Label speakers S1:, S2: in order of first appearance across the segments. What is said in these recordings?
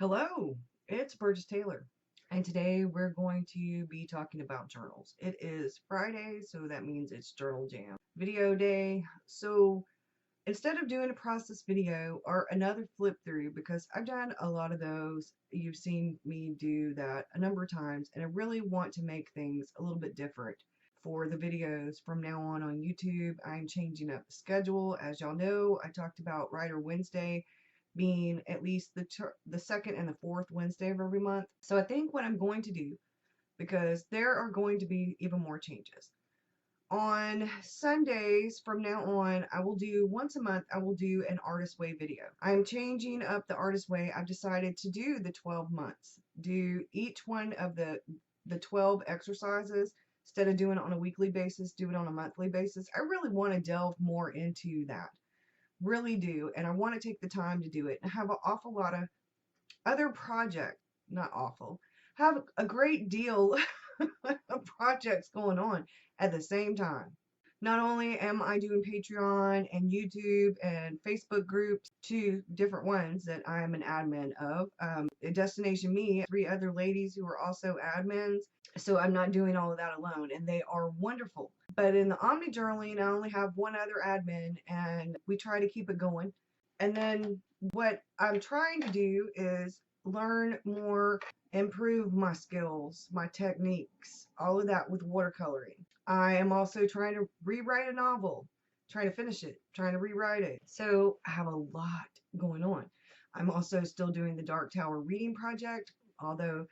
S1: Hello, it's Burgess Taylor, and today we're going to be talking about journals. It is Friday, so that means it's Journal Jam video day. So instead of doing a process video or another flip through, because I've done a lot of those, you've seen me do that a number of times, and I really want to make things a little bit different for the videos from now on YouTube. I'm changing up the schedule. As y'all know, I talked about Writer Wednesday being at least the second and the fourth Wednesday of every month. So I think what I'm going to do, because there are going to be even more changes. On Sundays from now on, I will do once a month, I will do an Artist Way video. I'm changing up the Artist Way. I've decided to do the 12 months, do each one of the 12 exercises. Instead of doing it on a weekly basis, do it on a monthly basis. I really want to delve more into that. Really do. And I want to take the time to do it. I have an awful lot of other projects, not awful, have a great deal of projects going on at the same time. Not only am I doing Patreon and YouTube and Facebook groups, two different ones that I am an admin of. Destination Me, three other ladies who are also admins. So I'm not doing all of that alone, and they are wonderful. But in the Omni Journaling, I only have one other admin, and we try to keep it going. And then what I'm trying to do is learn more, improve my skills, my techniques, all of that with watercoloring. I am also trying to rewrite a novel, trying to finish it, trying to rewrite it. So I have a lot going on. I'm also still doing the Dark Tower reading project, although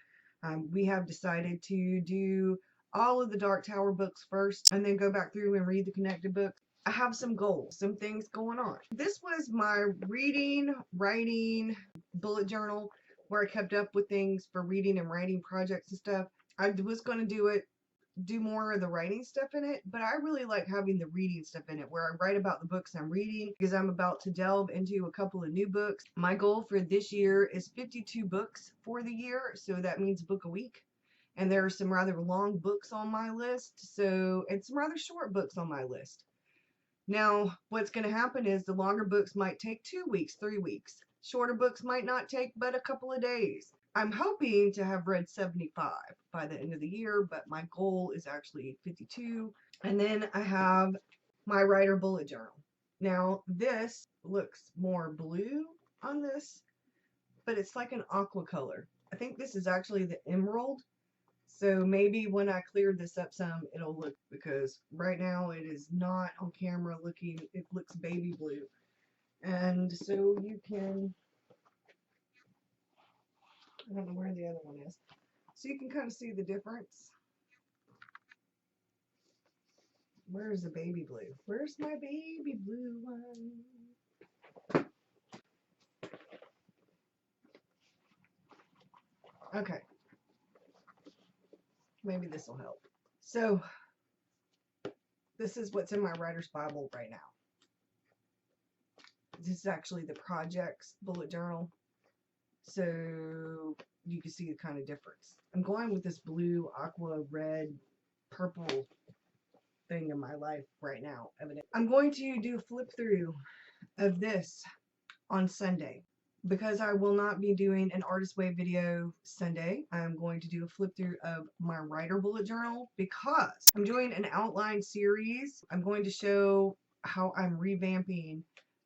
S1: we have decided to do all of the Dark Tower books first and then go back through and read the connected books. I have some goals, some things going on. This was my reading, writing, bullet journal where I kept up with things for reading and writing projects and stuff. I was going to do more of the writing stuff in it, but I really like having the reading stuff in it where I write about the books I'm reading because I'm about to delve into a couple of new books. My goal for this year is 52 books for the year, so that means a book a week. And there are some rather long books on my list, and some rather short books on my list. Now, what's going to happen is the longer books might take 2 weeks, 3 weeks. Shorter books might not take but a couple of days. I'm hoping to have read 75 by the end of the year, but my goal is actually 52. And then I have my writer bullet journal. Now, this looks more blue on this, but it's like an aqua color. I think this is actually the emerald. So maybe when I clear this up some, it'll look, because right now it is not on camera looking, it looks baby blue. And so you can, I don't know where the other one is. So you can kind of see the difference. Where's the baby blue? Where's my baby blue one? Okay. Maybe this will help. So this is what's in my writer's Bible right now. This is actually the project's bullet journal. So you can see the kind of difference. I'm going with this blue, aqua, red, purple thing in my life right now. I'm going to do a flip through of this on Sunday. Because I will not be doing an Artist Way video Sunday, I'm going to do a flip through of my writer bullet journal because I'm doing an outline series. I'm going to show how I'm revamping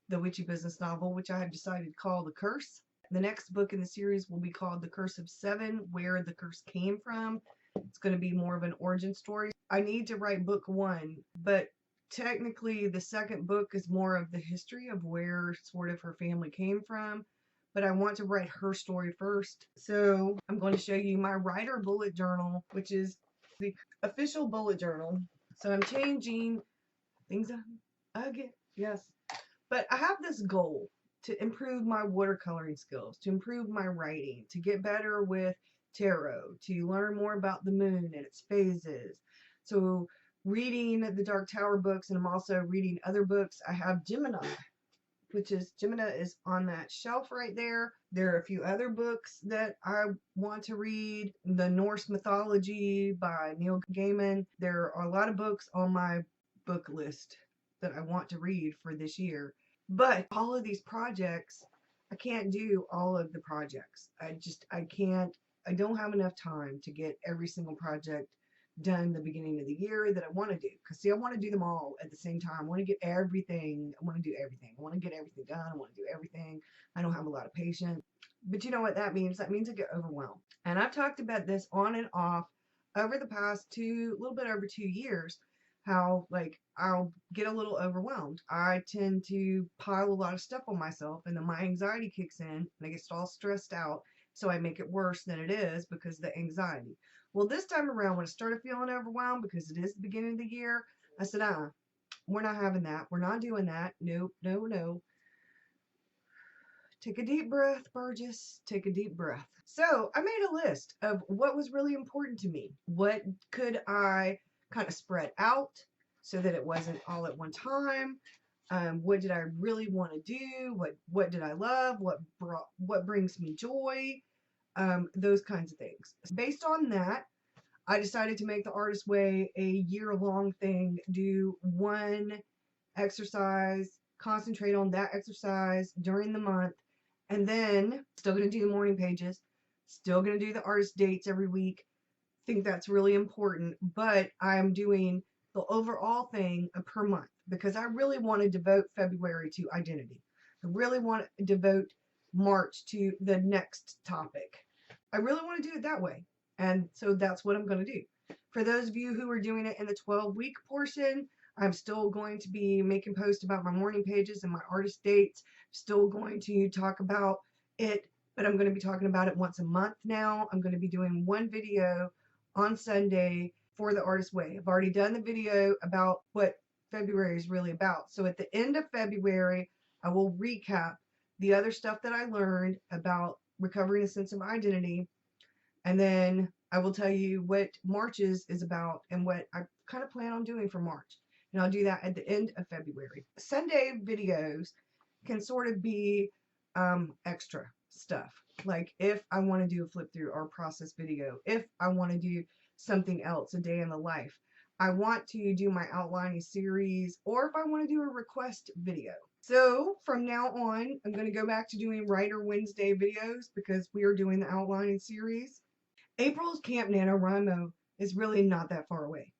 S1: the Witchy Business novel, which I have decided to call The Curse. The next book in the series will be called The Curse of Seven, where the curse came from. It's going to be more of an origin story. I need to write book one, but technically the second book is more of the history of where sort of her family came from. But I want to write her story first. So I'm going to show you my writer bullet journal, which is the official bullet journal. So I'm changing things again. Yes. But I have this goal to improve my watercoloring skills, to improve my writing, to get better with tarot, to learn more about the moon and its phases. So reading the Dark Tower books, and I'm also reading other books. I have Gemini, which is on that shelf right there. There are a few other books that I want to read. The Norse Mythology by Neil Gaiman. There are a lot of books on my book list that I want to read for this year. But all of these projects, I can't do all of the projects. I can't, I don't have enough time to get every single project done the beginning of the year that I want to do. Because, see, I want to do them all at the same time. I want to get everything. I want to do everything. I want to get everything done. I want to do everything. I don't have a lot of patience. But you know what that means? That means I get overwhelmed. And I've talked about this on and off over the past little bit over 2 years, how like I'll get a little overwhelmed. I tend to pile a lot of stuff on myself, and then my anxiety kicks in and I get all stressed out. So I make it worse than it is because of the anxiety. Well, this time around, when I started feeling overwhelmed because it is the beginning of the year, I said, we're not having that. We're not doing that. Nope, no, no. Take a deep breath, Burgess. Take a deep breath. So I made a list of what was really important to me. What could I kind of spread out so that it wasn't all at one time? What did I really want to do? What did I love? What brings me joy? Those kinds of things. Based on that, I decided to make the Artist Way a year-long thing. Do one exercise, concentrate on that exercise during the month, and then still going to do the morning pages, still going to do the artist dates every week. Think that's really important, but I'm doing the overall thing per month because I really want to devote February to identity. I really want to devote March to the next topic. I really want to do it that way. And so that's what I'm going to do. For those of you who are doing it in the 12-week portion, I'm still going to be making posts about my morning pages and my artist dates. Still going to talk about it, but I'm going to be talking about it once a month now. I'm going to be doing one video on Sunday for the Artist Way. I've already done the video about what February is really about. So at the end of February, I will recap the other stuff that I learned about recovering a sense of identity. And then I will tell you what March's is about and what I kind of plan on doing for March. And I'll do that at the end of February. Sunday videos can sort of be extra stuff. Like if I want to do a flip through or process video, if I want to do something else, a day in the life, I want to do my outlining series, or if I want to do a request video. So from now on, I'm going to go back to doing Writer Wednesday videos because we are doing the outlining series. April's Camp NaNoWriMo is really not that far away.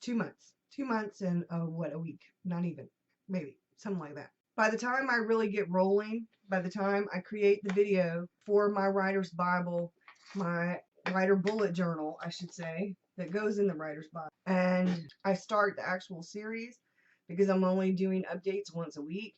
S1: 2 months. 2 months and a week? Not even. Maybe. Something like that. By the time I really get rolling, by the time I create the video for my writer's Bible, my writer bullet journal, I should say, that goes in the writer's Bible, and I start the actual series, because I'm only doing updates once a week,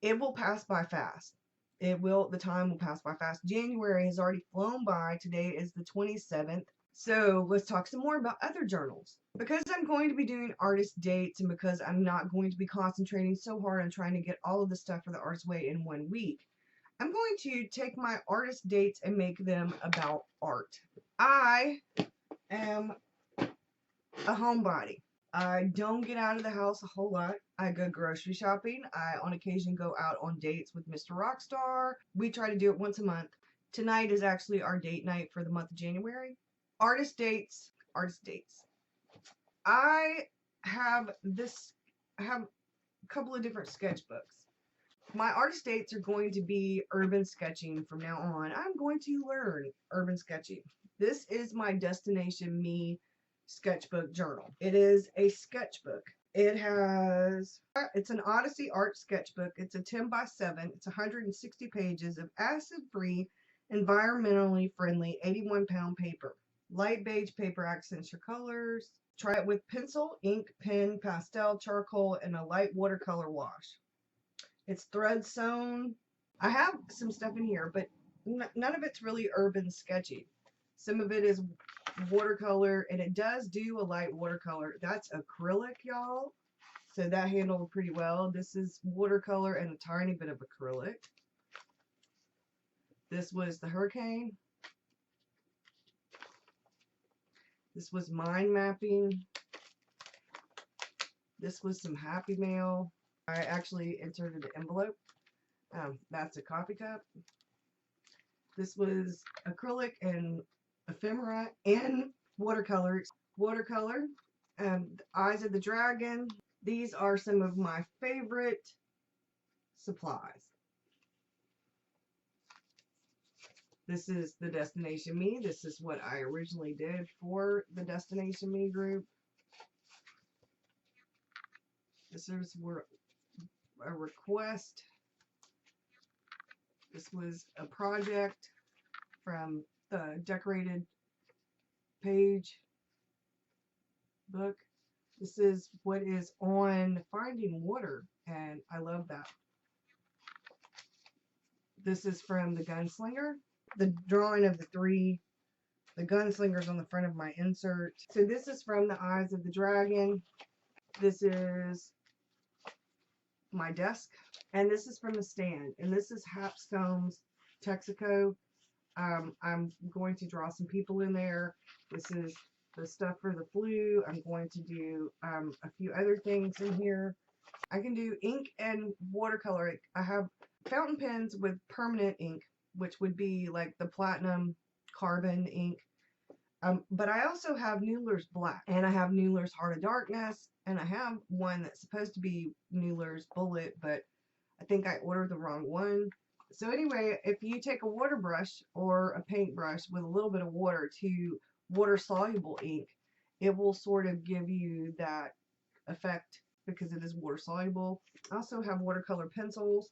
S1: it will pass by fast. The time will pass by fast. January has already flown by. Today is the 27th. So let's talk some more about other journals. Because I'm going to be doing artist dates and because I'm not going to be concentrating so hard on trying to get all of the stuff for the Artist Way in 1 week, I'm going to take my artist dates and make them about art. I am a homebody. I don't get out of the house a whole lot. I go grocery shopping. I, on occasion, go out on dates with Mr. Rockstar. We try to do it once a month. Tonight is actually our date night for the month of January. Artist dates. I have a couple of different sketchbooks. My artist dates are going to be urban sketching from now on. I'm going to learn urban sketching. This is my Destination Me sketchbook journal. It is a sketchbook. It's an Odyssey art sketchbook. It's a 10x7. It's 160 pages of acid-free, environmentally friendly 81-pound paper. Light beige paper accents your colors. Try it with pencil, ink, pen, pastel, charcoal, and a light watercolor wash. It's thread sewn. I have some stuff in here, but none of it's really urban sketchy. Some of it is watercolor, and it does do a light watercolor. That's acrylic, y'all. So that handled pretty well. This is watercolor and a tiny bit of acrylic. This was the Hurricane. This was mind mapping. This was some Happy Mail. I actually inserted the envelope. That's a coffee cup. This was acrylic and ephemera and watercolor. Eyes of the Dragon. These are some of my favorite supplies. This is the Destination Me. This is what I originally did for the Destination Me group. This is a request. This was a project from the decorated page book. This is what is on Finding Water, and I love that. This is from the Gunslinger. The drawing of the gunslingers on the front of my insert. So this is from the Eyes of the Dragon. This is my desk, and this is from the stand, and this is Hapscomb's Texaco. I'm going to draw some people in there. This is the stuff for the flu. I'm going to do a few other things in here. I can do ink and watercolor. I have fountain pens with permanent ink, which would be like the platinum carbon ink. But I also have Newler's Black, and I have Newler's Heart of Darkness, and I have one that's supposed to be Newler's Bullet, but I think I ordered the wrong one. So anyway, if you take a water brush or a paintbrush with a little bit of water to water-soluble ink, it will sort of give you that effect because it is water-soluble. I also have watercolor pencils.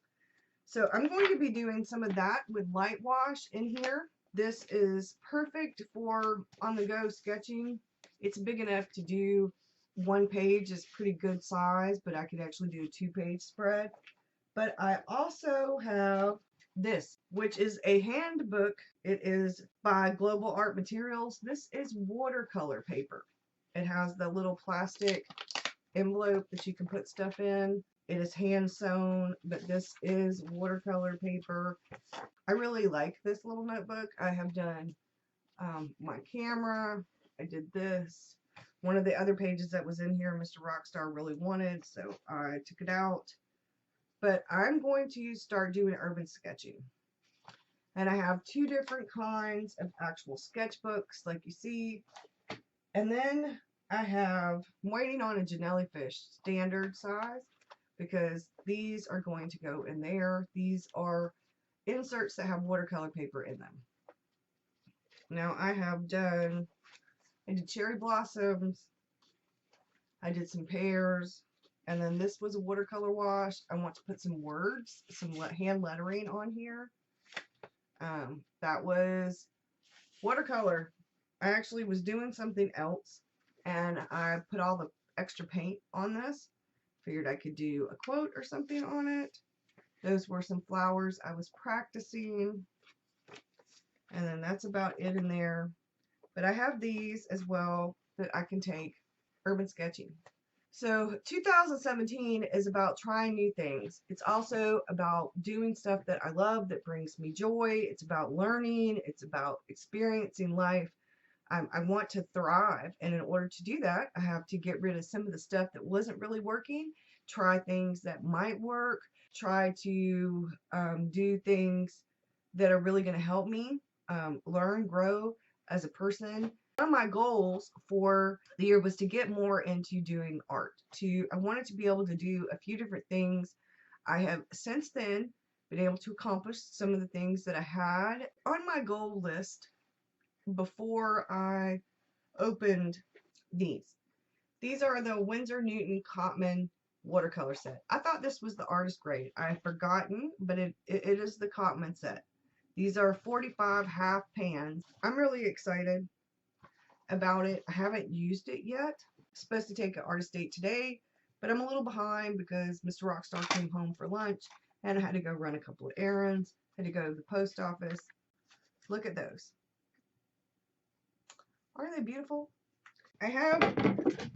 S1: So I'm going to be doing some of that with light wash in here. This is perfect for on-the-go sketching. It's big enough to do one page. Is pretty good size, but I could actually do a 2-page spread. But I also have this, which is a handbook. It is by Global Art Materials. This is watercolor paper. It has the little plastic envelope that you can put stuff in. It is hand sewn, but this is watercolor paper. I really like this little notebook. I have done my camera. I did this. One of the other pages that was in here, Mr. Rockstar really wanted, so I took it out. But I'm going to start doing urban sketching. And I have 2 different kinds of actual sketchbooks, like you see. And then I'm waiting on a Janelli-fish standard size, because these are going to go in there. These are inserts that have watercolor paper in them. Now I did cherry blossoms, I did some pears, and then this was a watercolor wash. I want to put some words, some hand lettering on here. That was watercolor. I actually was doing something else, and I put all the extra paint on this. Figured I could do a quote or something on it. Those were some flowers I was practicing. And then that's about it in there. But I have these as well that I can take urban sketching. So 2017 is about trying new things. It's also about doing stuff that I love, that brings me joy. It's about learning. It's about experiencing life. I want to thrive, and in order to do that, I have to get rid of some of the stuff that wasn't really working, try things that might work, try to do things that are really going to help me learn, grow as a person. One of my goals for the year was to get more into doing art. I wanted to be able to do a few different things. I have since then been able to accomplish some of the things that I had on my goal list before I opened these. These are the Winsor Newton Cotman watercolor set. I thought this was the artist grade. I had forgotten, but it is the Cotman set. These are 45 half pans. I'm really excited about it. I haven't used it yet. I'm supposed to take an artist date today, but I'm a little behind because Mr. Rockstar came home for lunch and I had to go run a couple of errands. I had to go to the post office. Look at those. Aren't they beautiful? I have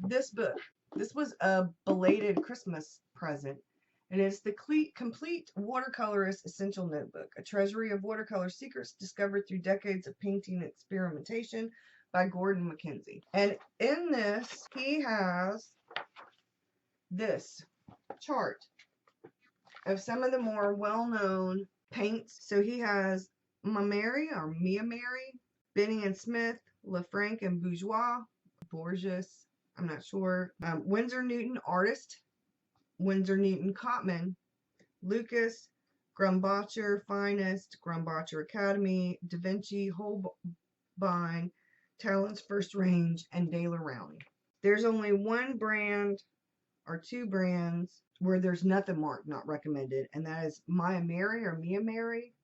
S1: this book. This was a belated Christmas present, and it's the Cleat Complete Watercolorist Essential Notebook, a treasury of watercolor secrets discovered through decades of painting experimentation by Gordon McKenzie. And in this, he has this chart of some of the more well-known paints. So he has Mia Mary, Benny and Smith, Lafranc and Borges, I'm not sure, Winsor Newton Artist, Winsor Newton Cotman, Lucas, Grumbacher Finest, Grumbacher Academy, Da Vinci Holbein, Talent's First Range, and Daler Rowney. There's only one brand or two brands where there's nothing marked not recommended, and that is Mia Mary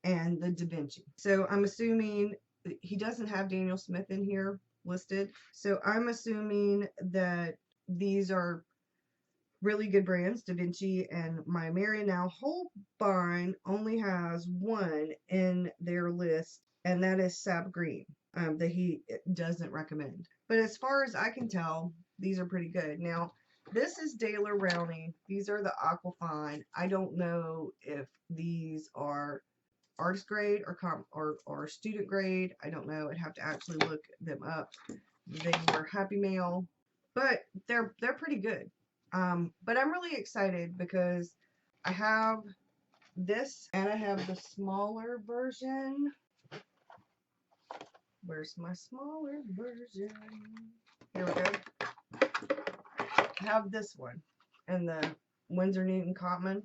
S1: and the Da Vinci. So I'm assuming he doesn't have Daniel Smith in here listed. So I'm assuming that these are really good brands, Da Vinci and Mia Mary. Now Holbein only has one in their list, and that is Sap Green, that he doesn't recommend. But as far as I can tell, these are pretty good. Now, this is Daler Rowney. These are the Aquafine. I don't know if these are artist grade or student grade. I don't know. I'd have to actually look them up. They were Happy Mail, but they're pretty good. But I'm really excited because I have this and I have the smaller version. Where's my smaller version? Here we go. I have this one and the Winsor Newton Cotman.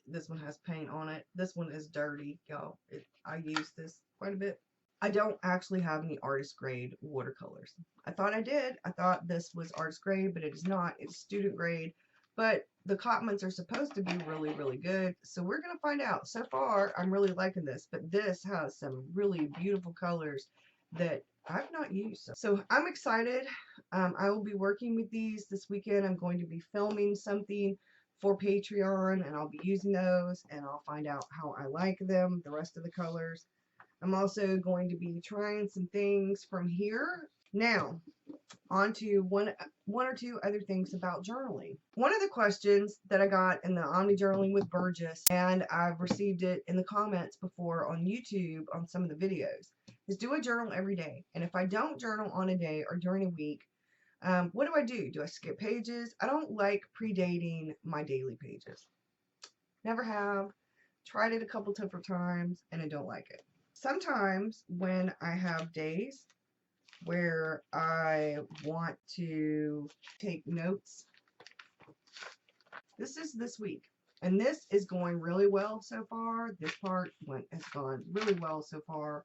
S1: This one has paint on it. This one is dirty, y'all. I use this quite a bit. I don't actually have any artist grade watercolors. I thought I did. I thought this was artist grade, but it is not. It's student grade. But the Cotmans are supposed to be really, really good. So we're going to find out. So far, I'm really liking this. But this has some really beautiful colors that I've not used. So I'm excited. I will be working with these this weekend. I'm going to be filming something for Patreon, and I'll be using those, and I'll find out how I like them, the rest of the colors. I'm also going to be trying some things from here. Now, on to one or two other things about journaling. One of the questions that I got in the Omni Journaling with Burgess, and I've received it in the comments before on YouTube on some of the videos, is do I journal every day? And if I don't journal on a day or during a week, what do? Do I skip pages? I don't like predating my daily pages. Never have. Tried it a couple different times, and I don't like it. Sometimes when I have days where I want to take notes, this is this week. And this is going really well so far. This part has gone really well so far.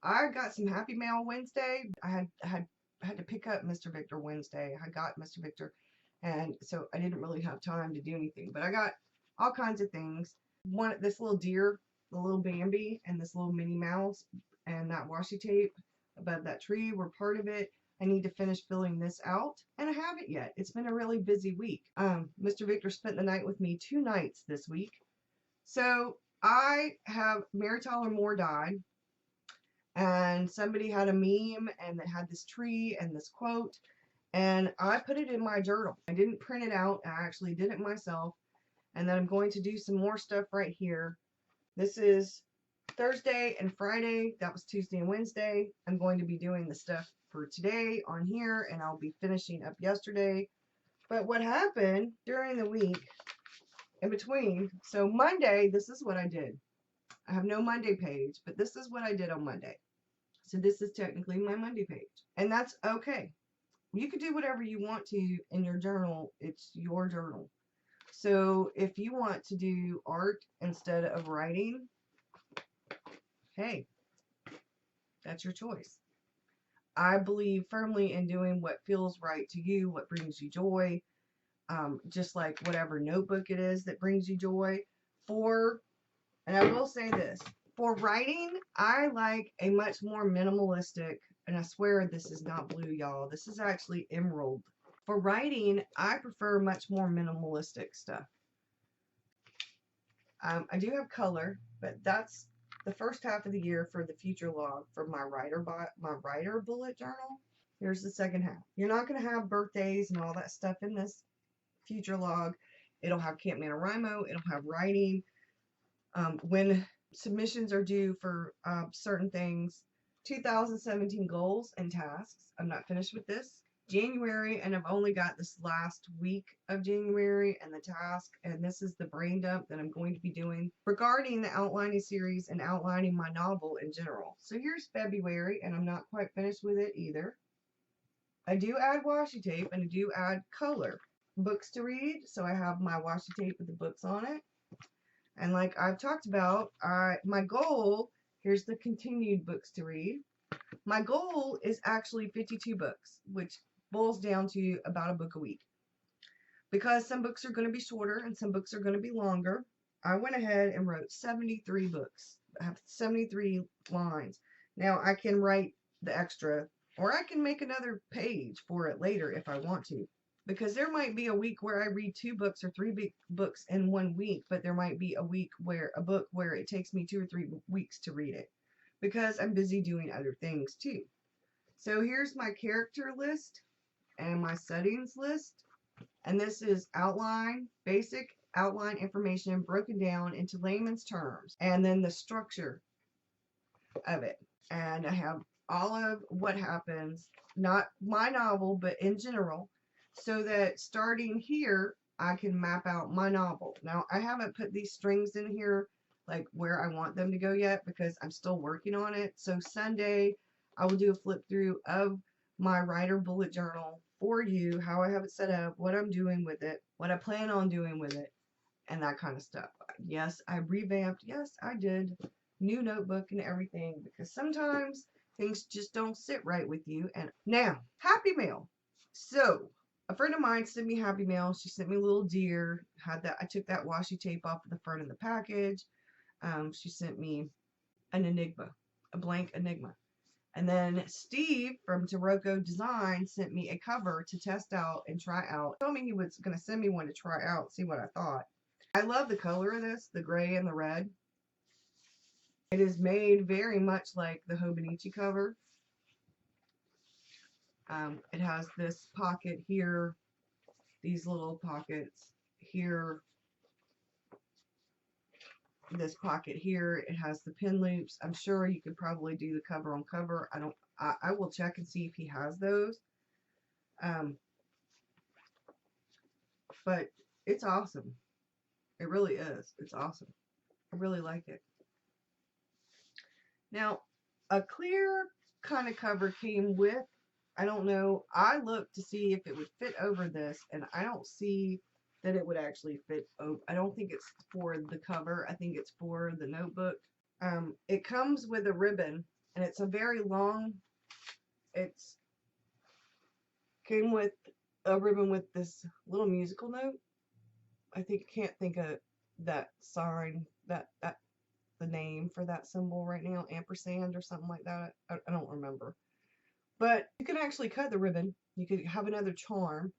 S1: I got some Happy Mail Wednesday. I had to pick up Mr. Victor Wednesday. I got Mr. Victor, and so I didn't really have time to do anything. But I got all kinds of things. This little deer, the little Bambi, and this little Minnie Mouse, and that washi tape above that tree were part of it. I need to finish filling this out, and I haven't yet. It's been a really busy week. Mr. Victor spent the night with me 2 nights this week. So I have Mary Tyler Moore died, and somebody had a meme, and it had this tree and this quote, and I put it in my journal. I didn't print it out. I actually did it myself, and then I'm going to do some more stuff right here. This is Thursday and Friday. That was Tuesday and Wednesday. I'm going to be doing the stuff for today on here, and I'll be finishing up yesterday. But what happened during the week in between, so Monday, this is what I did. I have no Monday page, but this is what I did on Monday. So this is technically my Monday page, and that's okay. You can do whatever you want to in your journal. It's your journal. So if you want to do art instead of writing, hey, that's your choice. I believe firmly in doing what feels right to you, what brings you joy, just like whatever notebook it is that brings you joy. And I will say this, for writing, I like a much more minimalistic, and I swear this is not blue, y'all. This is actually emerald. For writing, I prefer much more minimalistic stuff. I do have color, but that's the first half of the year for the future log for my writer bullet journal. Here's the second half. You're not going to have birthdays and all that stuff in this future log. It'll have Camp NaNoWriMo. It'll have writing. When submissions are due for certain things. 2017 goals and tasks. I'm not finished with this. January, and I've only got this last week of January and the task, and this is the brain dump that I'm going to be doing regarding the outlining series and outlining my novel in general. So here's February, and I'm not quite finished with it either. I do add washi tape, and I do add color. Books to read, so I have my washi tape with the books on it. And like I've talked about, my goal, here's the continued books to read. My goal is actually 52 books, which boils down to about a book a week. Because some books are going to be shorter and some books are going to be longer, I went ahead and wrote 73 books. I have 73 lines. Now I can write the extra, or I can make another page for it later if I want to. Because there might be a week where I read 2 books or 3 books in 1 week, but there might be a book where it takes me 2 or 3 weeks to read it. Because I'm busy doing other things too. So here's my character list and my settings list. And this is basic outline information broken down into layman's terms. And then the structure of it. And I have all of what happens, not my novel, but in general, so that starting here, I can map out my novel. Now, I haven't put these strings in here like where I want them to go yet because I'm still working on it. So Sunday, I will do a flip through of my writer bullet journal for you, how I have it set up, what I'm doing with it, what I plan on doing with it, and that kind of stuff. Yes, I revamped. Yes, I did. New notebook and everything, because sometimes things just don't sit right with you. And now, Happy Mail. So, a friend of mine sent me Happy Mail. She sent me a little deer. I took that washi tape off of the front of the package. She sent me an enigma, a blank enigma. And then Steve from Taroko Design sent me a cover to test out and try out. He told me he was going to send me one to try out, see what I thought. I love the color of this, the gray and the red. It is made very much like the Hobonichi cover. It has this pocket here, these little pockets here, this pocket here. It has the pin loops. I'm sure you could probably do the cover on cover. I will check and see if he has those. But it's awesome. It really is. It's awesome. I really like it. Now, a clear kind of cover came with, I don't know, I looked to see if it would fit over this, and I don't see that it would actually fit over. I don't think it's for the cover. I think it's for the notebook. It comes with a ribbon, and it's a very long, came with a ribbon with this little musical note. I can't think of that sign, the name for that symbol right now, ampersand or something like that. I don't remember. But you can actually cut the ribbon. You could have another charm,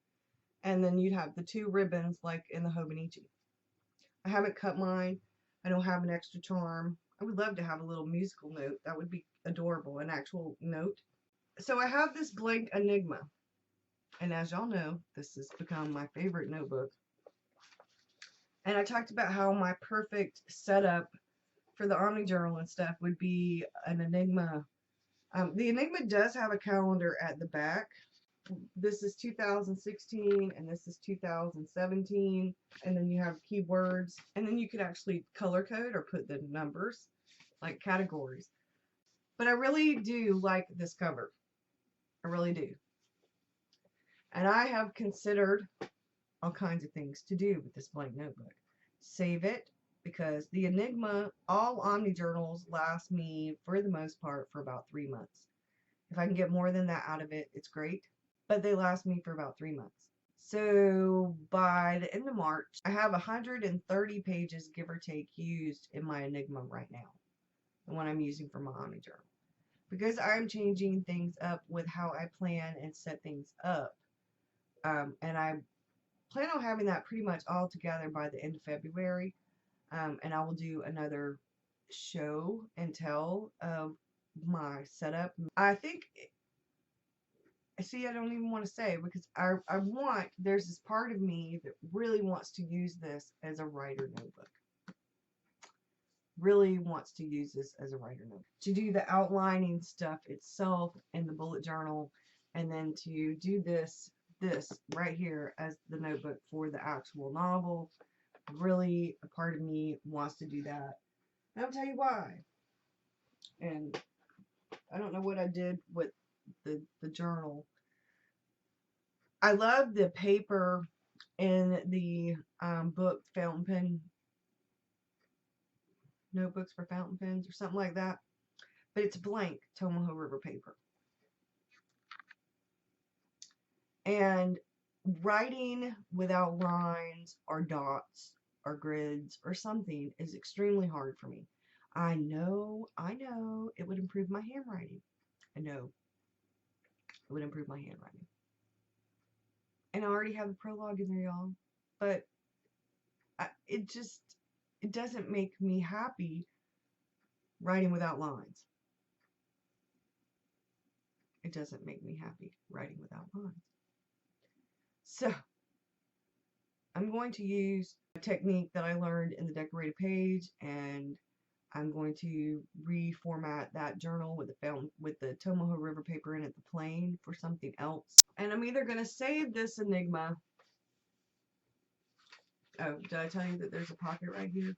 S1: and then you'd have the 2 ribbons like in the Hobonichi. I haven't cut mine. I don't have an extra charm. I would love to have a little musical note. That would be adorable, an actual note. So I have this blank enigma. And as y'all know, this has become my favorite notebook. And I talked about how my perfect setup for the Omni Journal and stuff would be an enigma. The enigma does have a calendar at the back. This is 2016 and this is 2017, and then you have keywords, and then you could actually color code or put the numbers like categories. But I really do like this cover. I really do. And I have considered all kinds of things to do with this blank notebook. Save it, because the enigma, all Omni journals last me for the most part for about 3 months. If I can get more than that out of it, it's great. But they last me for about 3 months. So by the end of March, I have 130 pages, give or take, used in my enigma right now. The one I'm using for my Omni journal. Because I'm changing things up with how I plan and set things up. And I plan on having that pretty much all together by the end of February. And I will do another show and tell of my setup. I think, see, I don't even want to say, because there's this part of me that really wants to use this as a writer notebook. Really wants to use this as a writer notebook. To do the outlining stuff itself in the bullet journal, and then to do this right here as the notebook for the actual novel. Really, a part of me wants to do that. And I'll tell you why. And I don't know what I did with the journal. I love the paper in the book fountain pen notebooks for fountain pens or something like that. But it's blank Tomoho River paper. And writing without lines or dots or grids or something is extremely hard for me. I know it would improve my handwriting. I know it would improve my handwriting. And I already have the prologue in there, y'all. But it doesn't make me happy writing without lines. It doesn't make me happy writing without lines. So I'm going to use a technique that I learned in the decorated page, and I'm going to reformat that journal with the Tomoho River paper in it, the plain, for something else. And I'm either going to save this enigma. Oh, did I tell you that there's a pocket right here?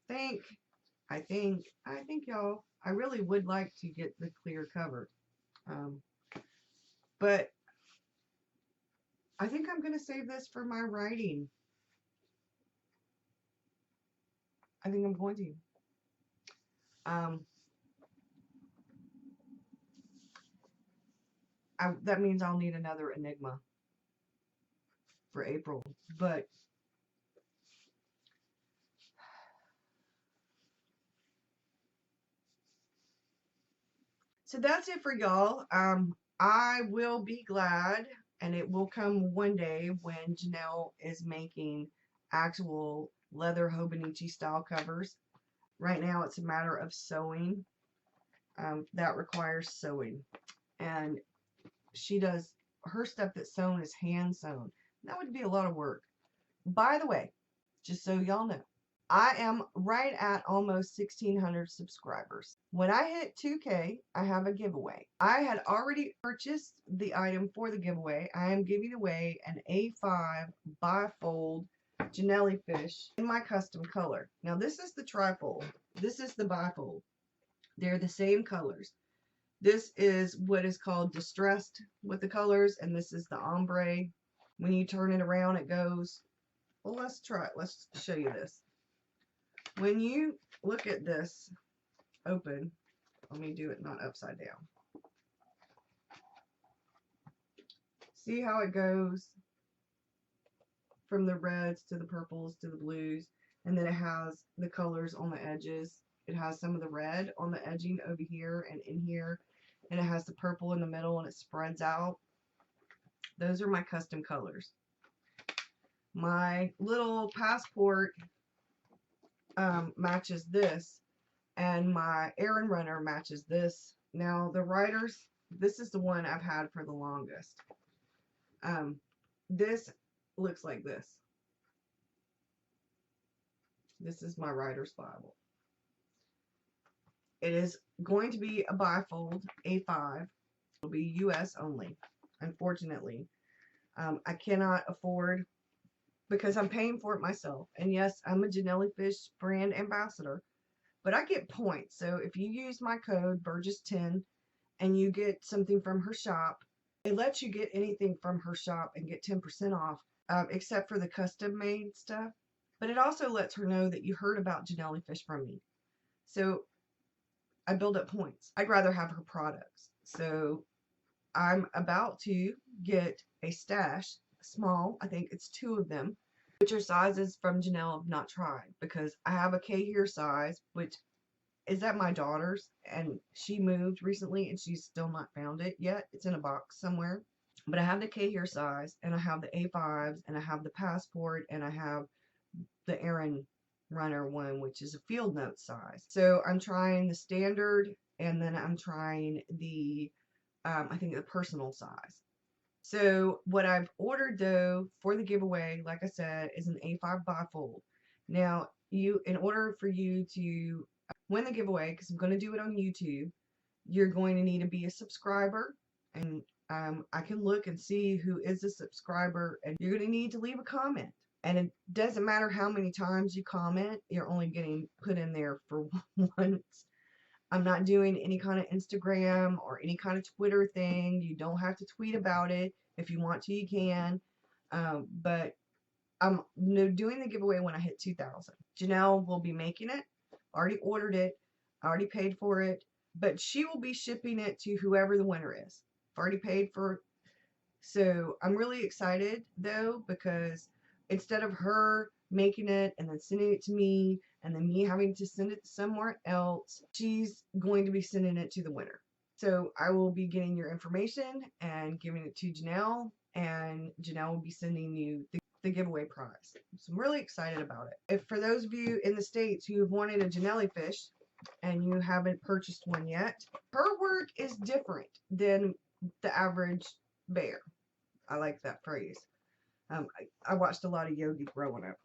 S1: I think, y'all, I really would like to get the clear cover. But I think I'm going to save this for my writing. I think I'm going to. That means I'll need another enigma for April. But so that's it for y'all. I will be glad, and it will come one day, when Janelle is making actual leather Hobonichi style covers. Right now it's a matter of sewing. That requires sewing. And she does, her stuff that's sewn is hand sewn. That would be a lot of work. By the way, just so y'all know, I am right at almost 1,600 subscribers. When I hit 2K, I have a giveaway. I had already purchased the item for the giveaway. I am giving away an A5 bifold Janelli fish in my custom color. Now this is the trifold. This is the bifold. They're the same colors. This is what is called distressed with the colors, and this is the ombre. When you turn it around, it goes. Well, let's try it. Let's show you this. When you look at this open, let me do it not upside down. See how it goes from the reds to the purples to the blues, and then it has the colors on the edges. It has some of the red on the edging over here and in here, and it has the purple in the middle, and it spreads out. Those are my custom colors. My little passport matches this, and my errand runner matches this. Now the riders, this is the one I've had for the longest. This looks like this. This is my Writer's Bible. It is going to be a bifold, A5. It'll be US only, unfortunately. I cannot afford, because I'm paying for it myself. And yes, I'm a Janelli Fish brand ambassador, but I get points. So if you use my code Burgess10 and you get something from her shop, it lets you get anything from her shop and get 10% off, except for the custom made stuff. But it also lets her know that you heard about Janelli Fish from me. So I build up points. I'd rather have her products. So I'm about to get a stash, small, I think it's 2 of them, which are sizes from Janelle I've not tried, because I have a K here size, which is at my daughter's, and she moved recently and she's still not found it yet. It's in a box somewhere. But I have the K here size, and I have the A5s, and I have the passport, and I have the errand runner one, which is a field note size. So I'm trying the standard, and then I'm trying the I think the personal size. So what I've ordered though for the giveaway, like I said, is an A5 bifold. Now in order for you to win the giveaway, because I'm going to do it on YouTube, you're going to need to be a subscriber, and I can look and see who is a subscriber, and you're going to need to leave a comment. And it doesn't matter how many times you comment, you're only getting put in there for once. I'm not doing any kind of Instagram or any kind of Twitter thing. You don't have to tweet about it. If you want to, you can. But I'm doing the giveaway when I hit 2,000. Janelle will be making it. Already ordered it. I already paid for it. But she will be shipping it to whoever the winner is. I've already paid for. So I'm really excited though, because instead of her making it and then sending it to me and then me having to send it somewhere else, she's going to be sending it to the winner. So I will be getting your information and giving it to Janelle, and Janelle will be sending you the giveaway prize. So I'm really excited about it. If for those of you in the States who have wanted a Janelle fish and you haven't purchased one yet, her work is different than the average bear. I like that phrase. I watched a lot of Yogi growing up.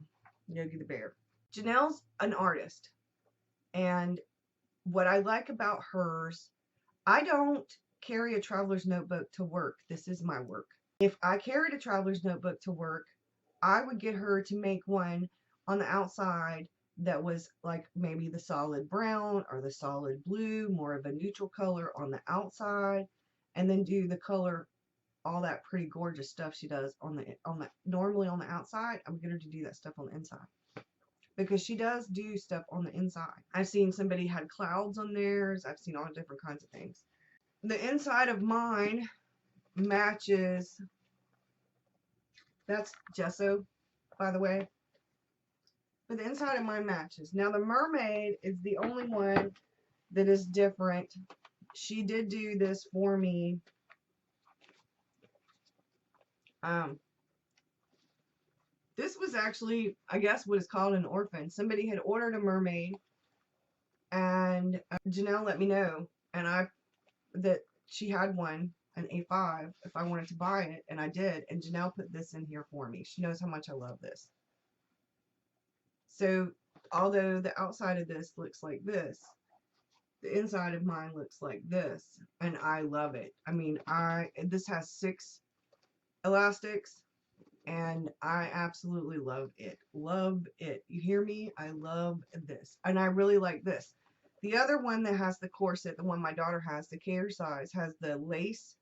S1: Yogi the bear. Janelle's an artist. And what I like about hers, I don't carry a traveler's notebook to work. This is my work. If I carried a traveler's notebook to work, I would get her to make one on the outside that was like maybe the solid brown or the solid blue, more of a neutral color on the outside, and then do the color, all that pretty gorgeous stuff she does on the normally on the outside. I'm get her to do that stuff on the inside, because she does do stuff on the inside. I've seen somebody had clouds on theirs. I've seen all different kinds of things. The inside of mine matches. That's gesso, by the way. But the inside of mine matches. Now the mermaid is the only one that is different. She did do this for me. This was actually, I guess, what is called an orphan. Somebody had ordered a mermaid, and Janelle let me know, and that she had one, an A5, if I wanted to buy it, and I did. And Janelle put this in here for me. She knows how much I love this. So although the outside of this looks like this, the inside of mine looks like this, and I love it. I mean, this has 6 elastics, and I absolutely love it. Love it. You hear me? I love this, and I really like this. The other one that has the corset, the one my daughter has, the care size, has the lace,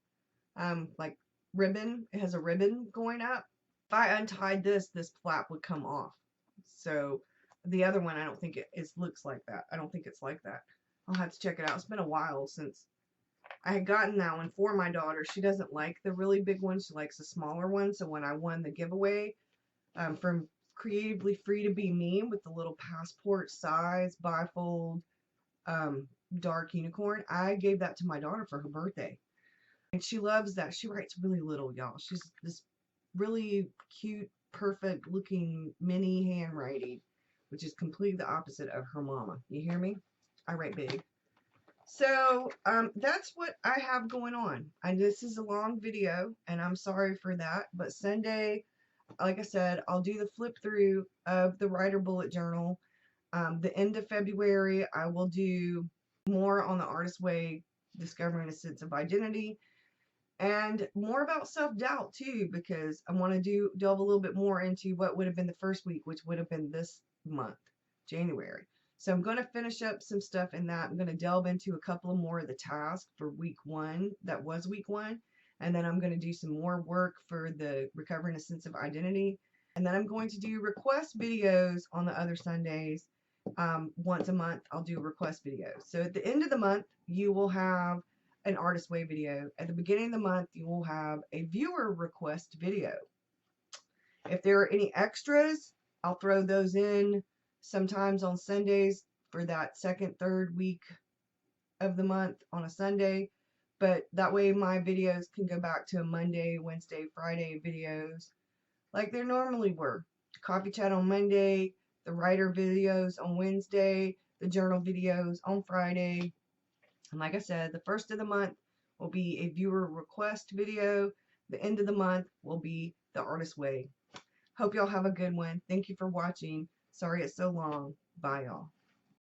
S1: like ribbon. It has a ribbon going up. If I untied this flap would come off. So the other one, I don't think it looks like that. I don't think it's like that. I'll have to check it out. It's been a while since I had gotten that one for my daughter. She doesn't like the really big one. She likes the smaller one. So when I won the giveaway from Creatively Free to Be Me with the little passport size bifold dark unicorn, I gave that to my daughter for her birthday. And she loves that. She writes really little, y'all. She's this really cute, perfect looking mini handwriting, which is completely the opposite of her mama. You hear me? I write big. So that's what I have going on. This is a long video, and I'm sorry for that. But Sunday, like I said, I'll do the flip through of the Writer Bullet Journal. The end of February, I will do more on the Artist Way, discovering a sense of identity, and more about self-doubt too, because I want to delve a little bit more into what would have been the first week, which would have been this month, January. So I'm going to finish up some stuff in that. I'm going to delve into a couple of more of the tasks for week 1. That was week 1. And then I'm going to do some more work for the recovering a sense of identity. And then I'm going to do request videos on the other Sundays. Once a month, I'll do request videos. So at the end of the month, you will have an Artist Way video. At the beginning of the month, you will have a viewer request video. If there are any extras, I'll throw those in sometimes on Sundays for that second, third week of the month on a Sunday. But that way my videos can go back to Monday, Wednesday, Friday videos like they normally were. Coffee chat on Monday, the writer videos on Wednesday, the journal videos on Friday. And like I said, the first of the month will be a viewer request video. The end of the month will be the Artist Way. Hope y'all have a good one. Thank you for watching. Sorry it's so long. Bye, y'all.